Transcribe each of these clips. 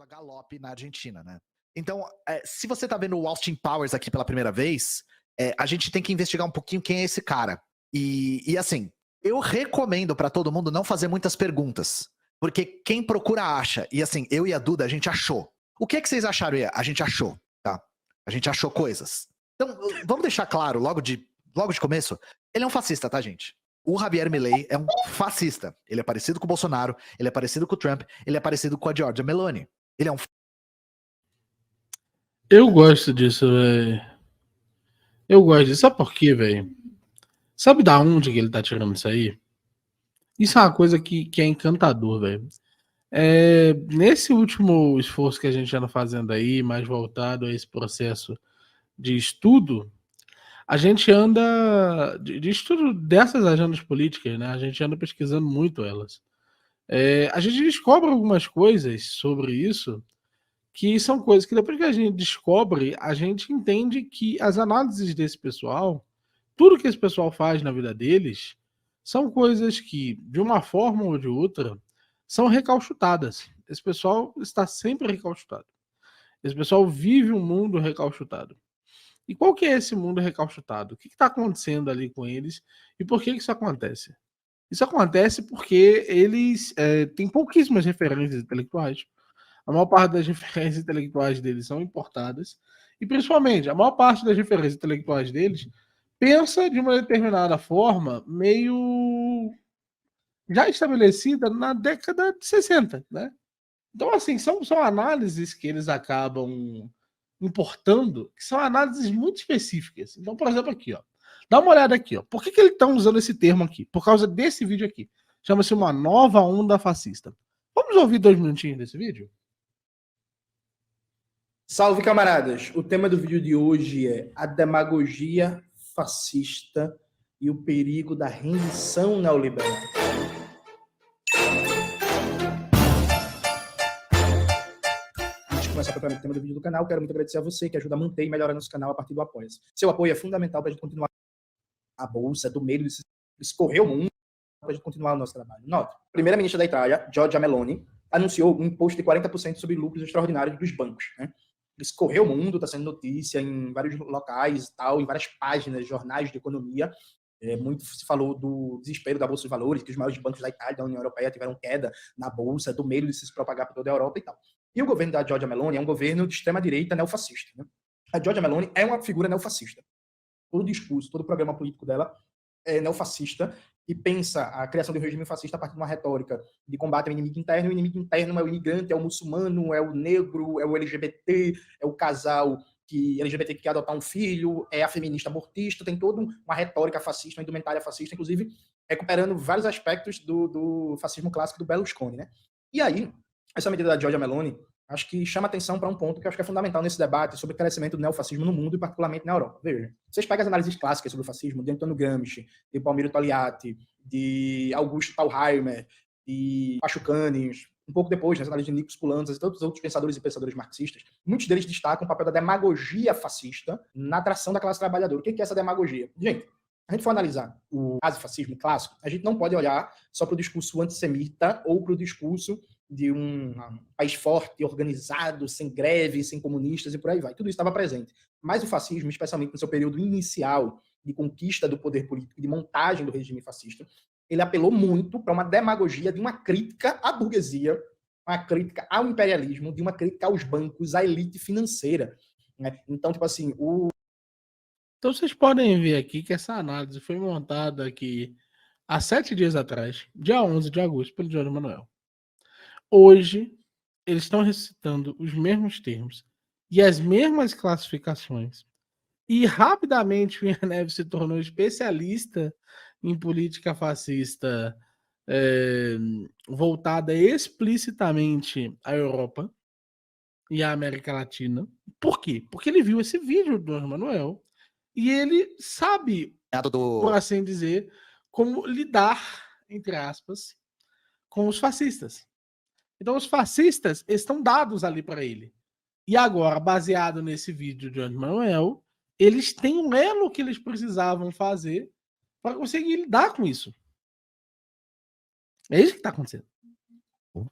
a galope na Argentina, né? Então, se você tá vendo o Austin Powers aqui pela primeira vez, a gente tem que investigar um pouquinho quem é esse cara. E assim, eu recomendo pra todo mundo não fazer muitas perguntas, porque quem procura acha. E assim, eu e a Duda, a gente achou. O que vocês acharam? A gente achou, tá? A gente achou coisas. Então, vamos deixar claro, logo de começo, ele é um fascista, tá, gente? O Javier Milei é um fascista. Ele é parecido com o Bolsonaro, ele é parecido com o Trump, ele é parecido com a Giorgia Meloni. Ele é um... Eu gosto disso, velho. Eu gosto disso. Sabe por quê, velho? Sabe da onde que ele tá tirando isso aí? Isso é uma coisa que é encantador, velho. Nesse último esforço que a gente anda fazendo aí, mais voltado a esse processo de estudo, a gente anda de estudo dessas agendas políticas, né? A gente anda pesquisando muito elas. A gente descobre algumas coisas sobre isso que são coisas que depois que a gente descobre, a gente entende que as análises desse pessoal, tudo que esse pessoal faz na vida deles, são coisas que, de uma forma ou de outra, são recalchutadas. Esse pessoal está sempre recalchutado. Esse pessoal vive um mundo recalchutado. E qual que é esse mundo recalchutado? O que está acontecendo ali com eles e por que isso acontece? Isso acontece porque eles têm pouquíssimas referências intelectuais. A maior parte das referências intelectuais deles são importadas e, principalmente, a maior parte das referências intelectuais deles pensa de uma determinada forma meio já estabelecida na década de 60, né? Então, assim, são análises que eles acabam importando, que são análises muito específicas. Então, por exemplo, aqui, ó. Dá uma olhada aqui, ó. Por que eles estão usando esse termo aqui? Por causa desse vídeo aqui. Chama-se uma nova onda fascista. Vamos ouvir 2 minutinhos desse vídeo? Salve, camaradas! O tema do vídeo de hoje é a demagogia fascista e o perigo da rendição neoliberal. Antes de começar propriamente o tema do vídeo do canal, quero muito agradecer a você que ajuda a manter e melhorar nosso canal a partir do Apoia-se. Seu apoio é fundamental para a gente continuar a bolsa do meio desse escorrer o mundo para a gente continuar o nosso trabalho. Nota, a primeira-ministra da Itália, Giorgia Meloni, anunciou um imposto de 40% sobre lucros extraordinários dos bancos, né? Escorreu o mundo, está sendo notícia em vários locais e tal, em várias páginas, jornais de economia. Muito se falou do desespero da Bolsa de Valores, que os maiores bancos da Itália, da União Europeia, tiveram queda na Bolsa, do medo de se propagar por toda a Europa e tal. E o governo da Giorgia Meloni é um governo de extrema-direita neofascista, né? A Giorgia Meloni é uma figura neofascista. Todo o discurso, todo o programa político dela é neofascista e pensa a criação de um regime fascista a partir de uma retórica de combate ao inimigo interno. O inimigo interno é o imigrante, é o muçulmano, é o negro, é o LGBT, é o casal que LGBT que quer adotar um filho, é a feminista abortista, tem toda uma retórica fascista, uma indumentária fascista, inclusive recuperando vários aspectos do fascismo clássico do Berlusconi, né? E aí, essa medida da Giorgia Meloni, acho que chama atenção para um ponto que eu acho que é fundamental nesse debate sobre o crescimento do neofascismo no mundo e particularmente na Europa. Veja, vocês pegam as análises clássicas sobre o fascismo, de Antonio Gramsci, de Palmiro Togliatti, de Augusto Thalheimer, de Pachucanes, um pouco depois, nas análises de Nikos Poulantzas e todos os outros pensadores e pensadoras marxistas, muitos deles destacam o papel da demagogia fascista na atração da classe trabalhadora. O que é essa demagogia? Gente, a gente for analisar o nazifascismo clássico, a gente não pode olhar só para o discurso antissemita ou para o discurso de um país forte, organizado, sem greve, sem comunistas e por aí vai. Tudo isso estava presente. Mas o fascismo, especialmente no seu período inicial de conquista do poder político, de montagem do regime fascista, ele apelou muito para uma demagogia de uma crítica à burguesia, uma crítica ao imperialismo, de uma crítica aos bancos, à elite financeira, né? Então, tipo assim, Então vocês podem ver aqui que essa análise foi montada aqui há 7 dias atrás, dia 11 de agosto, pelo Jorge Manuel. Hoje, eles estão recitando os mesmos termos e as mesmas classificações. E rapidamente o Ian Neves se tornou especialista em política fascista voltada explicitamente à Europa e à América Latina. Por quê? Porque ele viu esse vídeo do Jorge Manuel e ele sabe, por assim dizer, como lidar, entre aspas, com os fascistas. Então, os fascistas estão dados ali para ele. E agora, baseado nesse vídeo de Jorge Manuel, eles têm um elo que eles precisavam fazer para conseguir lidar com isso. É isso que está acontecendo.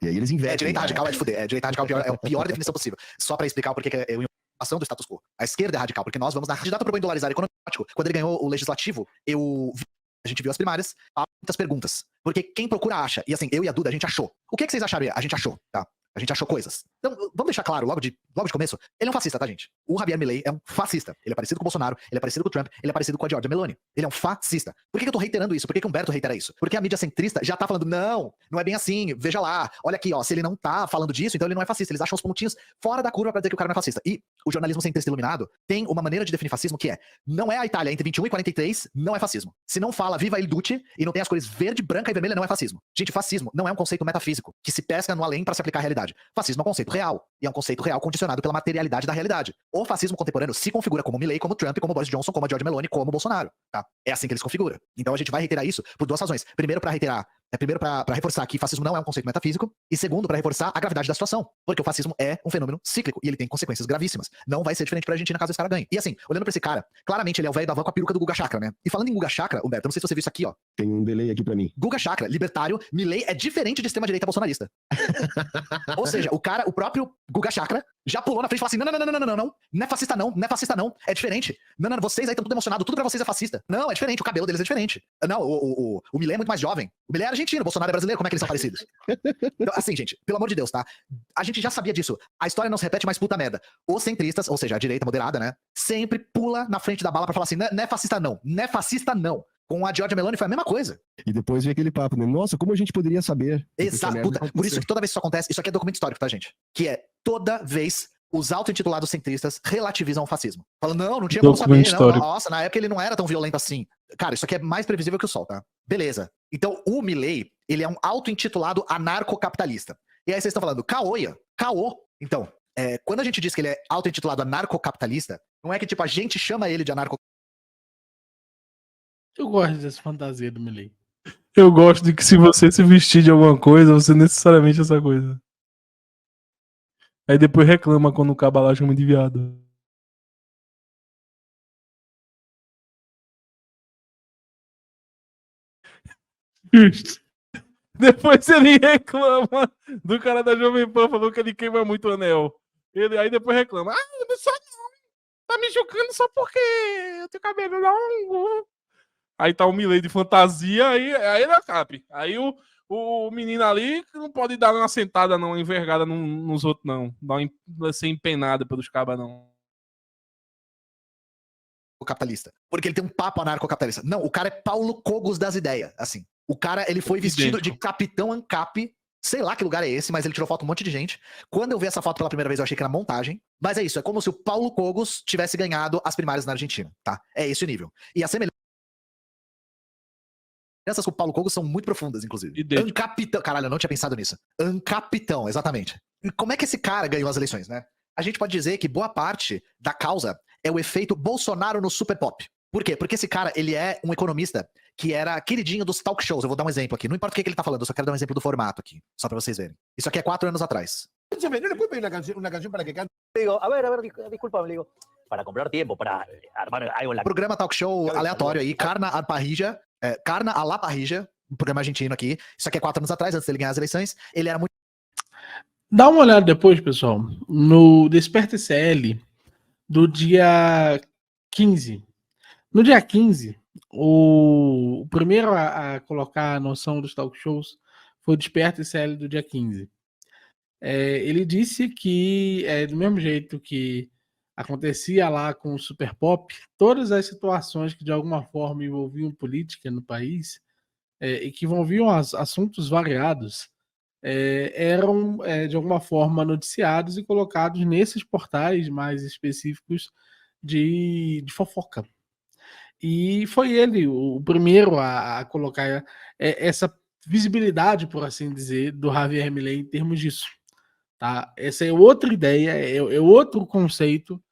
E aí eles invertem. Direita radical é de fuder. Direita radical é a pior definição possível. Só pra explicar o porquê que é a ação do status quo. A esquerda é radical, porque nós vamos na candidato propõe dolarizar econômico. Quando ele ganhou o legislativo, a gente viu as primárias, muitas perguntas. Porque quem procura acha. E assim, eu e a Duda, a gente achou. O que vocês acharam? A gente achou, tá? A gente achou coisas. Então, vamos deixar claro, logo de começo, ele é um fascista, tá, gente? O Javier Milei é um fascista. Ele é parecido com o Bolsonaro, ele é parecido com o Trump, ele é parecido com a Giorgia Meloni. Ele é um fascista. Por que eu tô reiterando isso? Por que o Humberto reitera isso? Porque a mídia centrista já tá falando, não é bem assim, veja lá, olha aqui, ó, se ele não tá falando disso, então ele não é fascista. Eles acham os pontinhos fora da curva pra dizer que o cara não é fascista. E o jornalismo centrista iluminado tem uma maneira de definir fascismo que não é a Itália entre 21 e 43, não é fascismo. Se não fala Viva il Duce e não tem as cores verde, branca e vermelha, não é fascismo. Gente, fascismo não é um conceito metafísico que se pesca no além pra se aplicar à realidade. Fascismo é um conceito real. E é um conceito real condicionado pela materialidade da realidade. O fascismo contemporâneo se configura como Milei, como Trump, como Boris Johnson, como a Giorgia Meloni, como Bolsonaro. Tá? É assim que ele se configura. Então a gente vai reiterar isso por duas razões. Primeiro, para reforçar que fascismo não é um conceito metafísico. E segundo, para reforçar a gravidade da situação. Porque o fascismo é um fenômeno cíclico e ele tem consequências gravíssimas. Não vai ser diferente pra Argentina caso esse cara ganhe. E assim, olhando pra esse cara, claramente ele é o velho da van com a peruca do Guga Chakra, né? E falando em Guga Chakra, Humberto, eu não sei se você viu isso aqui, ó. Tem um delay aqui pra mim. Guga Chakra, libertário, Milei é diferente de extrema-direita bolsonarista. Ou seja, o próprio Guga Chakra já pulou na frente e falou assim: não é fascista não é fascista não, é diferente. Não, vocês aí estão tudo emocionados, tudo pra vocês é fascista. Não, é diferente, o cabelo deles é diferente. Não, o Milei é muito mais jovem. O Milei é argentino, o Bolsonaro é brasileiro, como é que eles são parecidos? Então, assim, gente, pelo amor de Deus, tá? A gente já sabia disso. A história não se repete, mas puta merda. Os centristas, ou seja, a direita moderada, né, sempre pula na frente da bala pra falar assim: não é fascista não é fascista não. Com a Giorgia Meloni foi a mesma coisa. E depois vem aquele papo, né? Nossa, como a gente poderia saber? Exato. Por isso que toda vez que isso acontece, isso aqui é documento histórico, tá, gente? Que é toda vez os auto-intitulados centristas relativizam o fascismo. Falam, não tinha como saber, não. Nossa, na época ele não era tão violento assim. Cara, isso aqui é mais previsível que o sol, tá? Beleza. Então, o Milei, ele é um auto-intitulado anarcocapitalista. E aí vocês estão falando, caô. Então, quando a gente diz que ele é auto-intitulado anarcocapitalista, não é que, tipo, a gente chama ele de anarcocapitalista. Eu gosto dessa fantasia do Milei. Eu gosto de que se você se vestir de alguma coisa, você necessariamente é essa coisa. Aí depois reclama quando o caba lá chama de viado. Justo. Depois ele reclama do cara da Jovem Pan, falou que ele queima muito o anel. Aí depois reclama. Não só não. Tá me julgando só porque eu tenho cabelo longo. Aí tá o Milei de fantasia, aí ele é cap. Aí o menino ali não pode dar uma sentada, não, uma envergada nos outros, não. Ser empenado pelos cabas, não. O capitalista. Porque ele tem um papo anarcocapitalista. Não, o cara é Paulo Cogos das ideias, assim. O cara, ele foi vestido de Capitão ANCAP. Sei lá que lugar é esse, mas ele tirou foto com um monte de gente. Quando eu vi essa foto pela primeira vez, eu achei que era montagem. Mas é isso, é como se o Paulo Cogos tivesse ganhado as primárias na Argentina, tá? É esse o nível. E a semelhança com o Paulo Cogos são muito profundas, inclusive. Ancapitão. Caralho, eu não tinha pensado nisso. Ancapitão, exatamente. E como é que esse cara ganhou as eleições, né? A gente pode dizer que boa parte da causa é o efeito Bolsonaro no super pop. Por quê? Porque esse cara, ele é um economista que era queridinho dos talk shows. Eu vou dar um exemplo aqui. Não importa o que ele tá falando, eu só quero dar um exemplo do formato aqui. Só pra vocês verem. Isso aqui é 4 anos atrás. ¿No le puede pedir una canción para que cante? Digo, a ver, discúlpame, digo, para comprar tiempo, para armar algo en la... Programa talk show aleatório aí, Carna a la Parrilla, um programa argentino aqui. Isso aqui é 4 anos atrás, antes dele ganhar as eleições. Ele era muito... Dá uma olhada depois, pessoal, no Desperta SL do dia 15. No dia 15, o primeiro a colocar a noção dos talk shows foi o Desperta SL do dia 15. Ele disse que, do mesmo jeito que acontecia lá com o Super Pop, todas as situações que de alguma forma envolviam política no país e que envolviam assuntos variados eram de alguma forma noticiados e colocados nesses portais mais específicos de fofoca. E foi ele o primeiro a colocar essa visibilidade, por assim dizer, do Javier Milei em termos disso. Tá? Essa é outra ideia, é outro conceito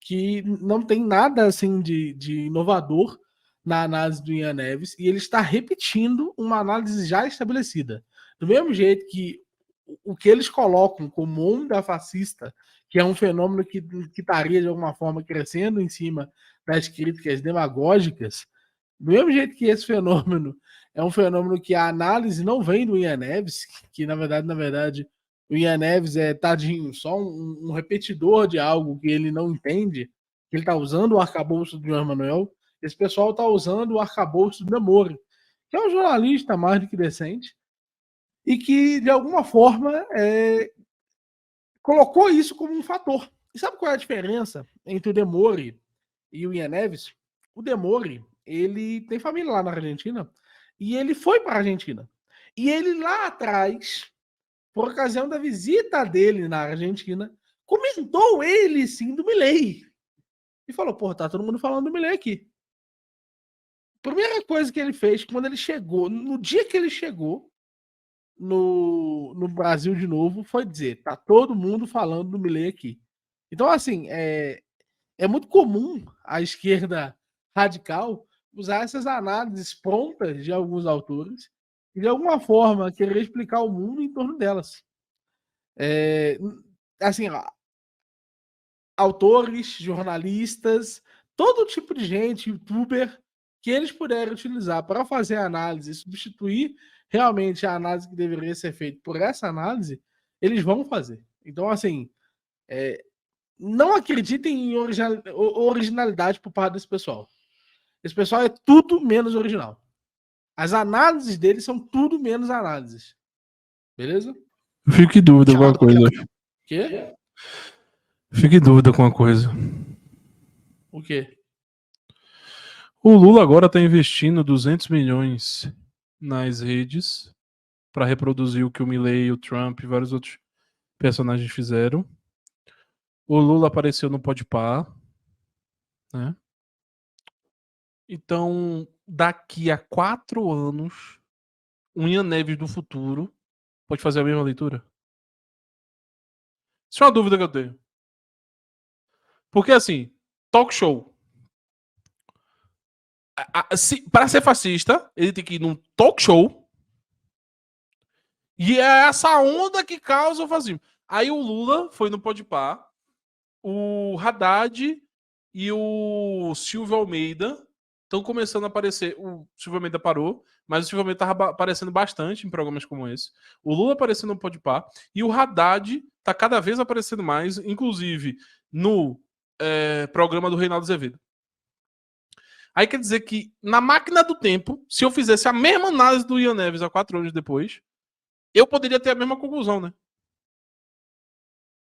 que não tem nada assim de inovador na análise do Ian Neves, e ele está repetindo uma análise já estabelecida. Do mesmo jeito que o que eles colocam como onda fascista, que é um fenômeno que estaria de alguma forma crescendo em cima das críticas demagógicas, Do mesmo jeito que esse fenômeno é um fenômeno que a análise não vem do Ian Neves, que na verdade, o Ian Neves é, tadinho, só um repetidor de algo que ele não entende, que ele está usando o arcabouço do João Manuel, esse pessoal está usando o arcabouço do Demore, que é um jornalista mais do que decente, e que, de alguma forma, colocou isso como um fator. E sabe qual é a diferença entre o Demore e o Ian Neves? O Demore, ele tem família lá na Argentina, e ele foi para a Argentina. E ele lá atrás, por ocasião da visita dele na Argentina, comentou ele sim do Milei. E falou, pô, tá todo mundo falando do Milei aqui. Primeira coisa que ele fez, quando ele chegou, no dia que ele chegou no Brasil de novo, foi dizer, tá todo mundo falando do Milei aqui. Então, assim, é muito comum a esquerda radical usar essas análises prontas de alguns autores e, de alguma forma, querer explicar o mundo em torno delas. Assim, autores, jornalistas, todo tipo de gente, youtuber, que eles puderem utilizar para fazer análise e substituir realmente a análise que deveria ser feita por essa análise, eles vão fazer. Então, assim, não acreditem em originalidade por parte desse pessoal. Esse pessoal é tudo menos original. As análises deles são tudo menos análises. Beleza? Fico em dúvida com uma coisa. Quê? Fico em dúvida com uma coisa. O quê? O Lula agora está investindo 200 milhões nas redes para reproduzir o que o Milei, o Trump e vários outros personagens fizeram. O Lula apareceu no Podpah, né? Então, daqui a 4 anos, o Ian Neves do futuro pode fazer a mesma leitura? Isso é uma dúvida que eu tenho. Porque, assim, talk show. Para ser fascista, ele tem que ir num talk show. E é essa onda que causa o fascismo. Aí o Lula foi no Podpah, o Haddad e o Silvio Almeida estão começando a aparecer. O Silvio Almeida parou, mas o Silvio Almeida estava aparecendo bastante em programas como esse. O Lula aparecendo no Podpah e o Haddad está cada vez aparecendo mais, inclusive no programa do Reinaldo Azevedo. Aí quer dizer que, na máquina do tempo, se eu fizesse a mesma análise do Ian Neves há 4 anos depois, eu poderia ter a mesma conclusão, né?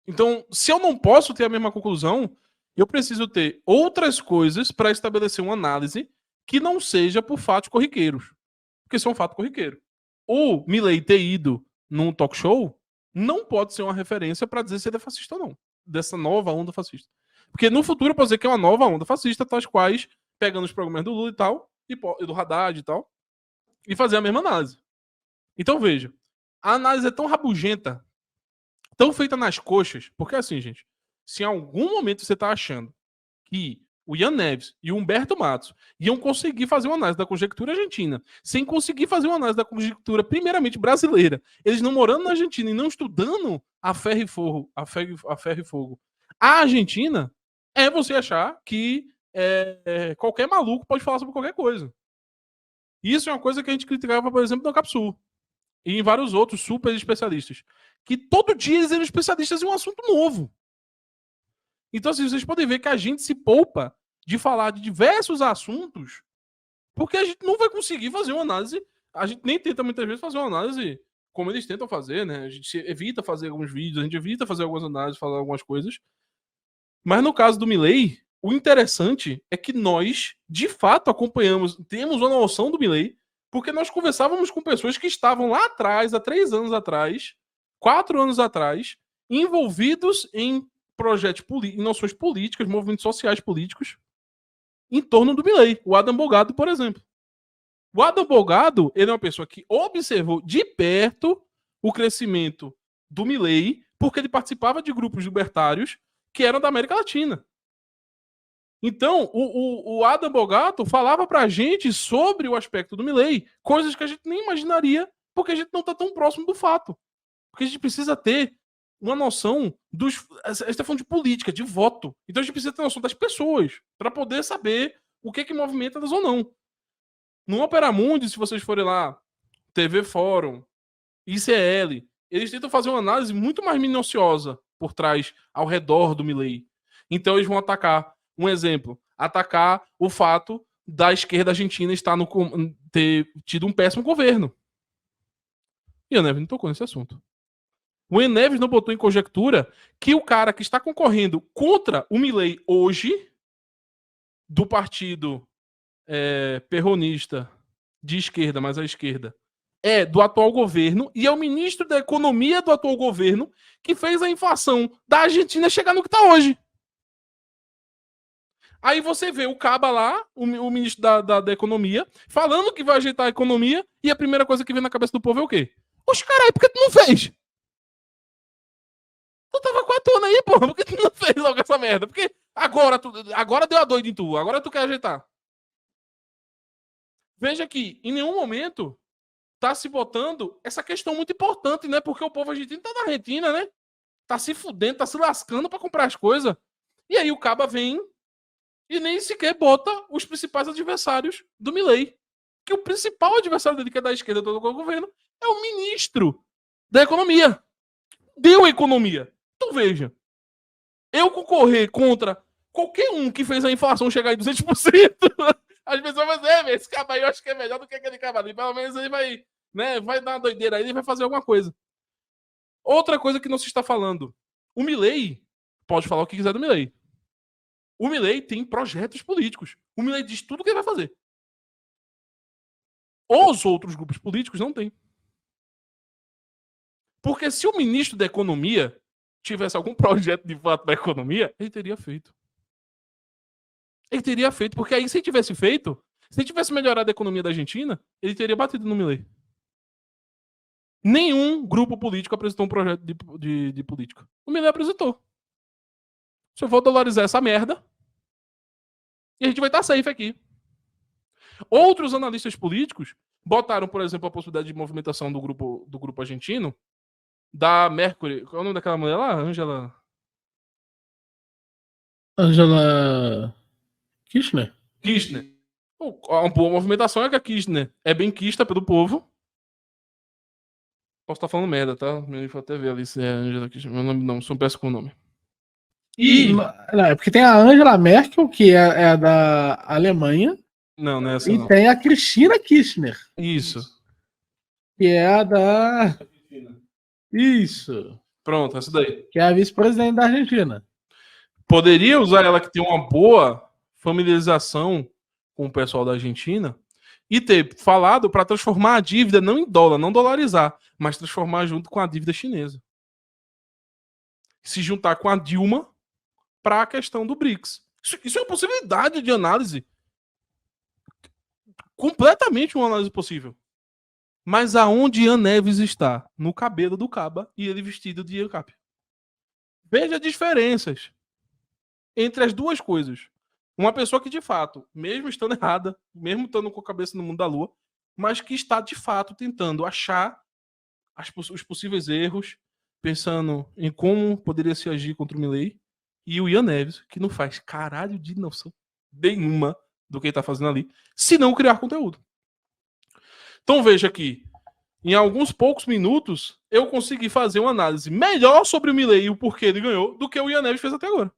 Então, se eu não posso ter a mesma conclusão, eu preciso ter outras coisas para estabelecer uma análise que não seja por fatos corriqueiros. Porque isso é um fato corriqueiro. O Milei ter ido num talk show não pode ser uma referência para dizer se ele é fascista ou não. Dessa nova onda fascista. Porque no futuro pode ser que é uma nova onda fascista, tais quais, pegando os programas do Lula e tal, e do Haddad e tal, e fazer a mesma análise. Então veja, a análise é tão rabugenta, tão feita nas coxas, porque assim, gente, se em algum momento você está achando que o Ian Neves e o Humberto Matos iam conseguir fazer uma análise da conjectura argentina, sem conseguir fazer uma análise da conjectura primeiramente brasileira, eles não morando na Argentina e não estudando a ferro e fogo, a Argentina, é você achar que qualquer maluco pode falar sobre qualquer coisa. Isso é uma coisa que a gente criticava, por exemplo, no Capsul e em vários outros super especialistas, que todo dia eles eram especialistas em um assunto novo. Então, assim, vocês podem ver que a gente se poupa de falar de diversos assuntos, porque a gente não vai conseguir fazer uma análise, a gente nem tenta muitas vezes fazer uma análise como eles tentam fazer, né? A gente evita fazer alguns vídeos, a gente evita fazer algumas análises, falar algumas coisas. Mas no caso do Milei, o interessante é que nós, de fato, acompanhamos, temos uma noção do Milei, porque nós conversávamos com pessoas que estavam lá atrás, há 3 anos atrás, 4 anos atrás, envolvidos em projetos, em noções políticas, movimentos sociais políticos, em torno do Milei. O Adam Bogado, por exemplo. O Adam Bogado, ele é uma pessoa que observou de perto o crescimento do Milei, porque ele participava de grupos libertários que eram da América Latina. Então, o Adam Bogado falava pra gente sobre o aspecto do Milei, coisas que a gente nem imaginaria, porque a gente não está tão próximo do fato. Porque a gente precisa ter uma noção dos... A gente está falando de política, de voto. Então a gente precisa ter noção das pessoas, para poder saber o que movimenta elas ou não. No Opera Mundi, se vocês forem lá, TV Fórum, ICL, eles tentam fazer uma análise muito mais minuciosa por trás, ao redor do Milei. Então eles vão atacar, um exemplo, atacar o fato da esquerda argentina ter tido um péssimo governo. E a Neves não tocou nesse assunto. O Eneves não botou em conjectura que o cara que está concorrendo contra o Milei hoje, do partido perronista de esquerda, mas à esquerda, é do atual governo e é o ministro da Economia do atual governo que fez a inflação da Argentina chegar no que está hoje. Aí você vê o Caba lá, o ministro da Economia, falando que vai ajeitar a economia e a primeira coisa que vem na cabeça do povo é o quê? Oxe, caralho, por que tu não fez? Tu tava com a tona aí, porra, por que tu não fez logo essa merda? Porque agora deu a doida em tu, agora tu quer ajeitar. Veja que em nenhum momento tá se botando essa questão muito importante, né? Porque o povo argentino tá na Argentina, né? Tá se fudendo, tá se lascando pra comprar as coisas. E aí o Caba vem e nem sequer bota os principais adversários do Milei. Que o principal adversário dele, que é da esquerda do governo, é o ministro da Economia. Deu economia. Então veja, eu concorrer contra qualquer um que fez a inflação chegar em 200%, as pessoas vão dizer, esse cara aí eu acho que é melhor do que aquele cara ali. Pelo menos ele vai, né, vai dar uma doideira aí, ele vai fazer alguma coisa. Outra coisa que não se está falando. O Milei pode falar o que quiser do Milei. O Milei tem projetos políticos. O Milei diz tudo o que ele vai fazer. Os outros grupos políticos não têm. Porque se o ministro da Economia tivesse algum projeto de fato da economia, ele teria feito. Ele teria feito, porque aí se ele tivesse feito, se ele tivesse melhorado a economia da Argentina, ele teria batido no Milei. Nenhum grupo político apresentou um projeto de política. O Milei apresentou. Se eu for dolarizar essa merda, e a gente vai estar safe aqui. Outros analistas políticos botaram, por exemplo, a possibilidade de movimentação do grupo argentino, da Mercury. Qual é o nome daquela mulher lá? Angela Kirchner? Kirchner. Uma boa movimentação é que a Kirchner é bem quista pelo povo. Posso estar falando merda, tá? Vou até ver ali se é Angela Kirchner. Meu nome não, sou péssimo com o nome. Não, é porque tem a Angela Merkel, que é a da Alemanha. Não é essa E não. tem a Cristina Kirchner, Isso. que é a da. Isso. Pronto, essa daí. Que é a vice-presidente da Argentina. Poderia usar ela que tem uma boa familiarização com o pessoal da Argentina e ter falado para transformar a dívida não em dólar, não dolarizar, mas transformar junto com a dívida chinesa. Se juntar com a Dilma para a questão do BRICS. Isso é uma possibilidade de análise. Completamente uma análise possível. Mas aonde Ian Neves está? No cabelo do Caba e ele vestido de ANCAP. Veja diferenças entre as duas coisas. Uma pessoa que, de fato, mesmo estando errada, mesmo estando com a cabeça no mundo da lua, mas que está, de fato, tentando achar os possíveis erros, pensando em como poderia se agir contra o Milei, e o Ian Neves, que não faz caralho de noção nenhuma do que ele está fazendo ali, se não criar conteúdo. Então veja aqui, em alguns poucos minutos, eu consegui fazer uma análise melhor sobre o Milei e o porquê ele ganhou do que o Ian Neves fez até agora.